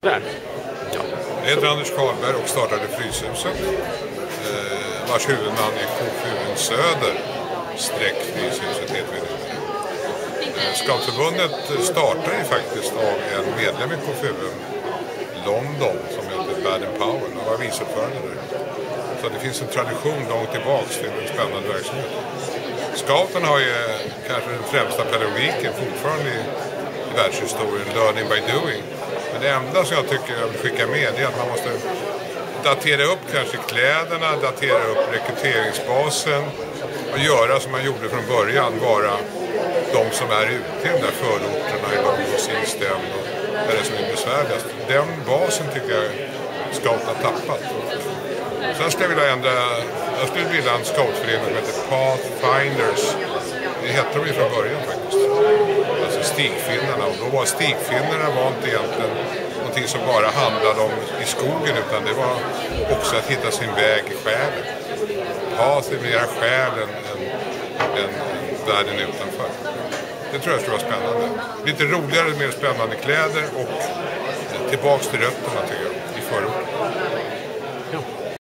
Där. Ja. Jag heter Anders Karlberg och startade Fryshuset, vars huvudnamn är KFUM Söder Fryshuset heter vi. Scoutförbundet startade ju faktiskt av en medlem i KFUM London som heter Baden Powell och var viceordförande där. Så det finns en tradition långt tillbaks till en spännande verksamhet. Scouten har ju kanske den främsta pedagogiken fortfarande i världshistorien, learning by doing. Men det enda som jag tycker jag vill skicka med är att man måste datera upp kanske kläderna, datera upp rekryteringsbasen och göra som man gjorde från början, vara de som är ute i de där förorterna i London och System och det är det som är besvärligast. Den basen tycker jag Scout har tappat. Sen skulle jag skulle vilja en scoutförening som heter Pathfinders. Det hette de ju från början faktiskt. Alltså stigfinnarna. Och då var stigfinnarna inte egentligen någonting som bara handlade om i skogen, utan det var också att hitta sin väg i själen. Path är mera själen än världen utanför. Det tror jag skulle vara spännande. Lite roligare, mer spännande kläder och tillbaks till rötterna tycker jag, i förorten. Ja.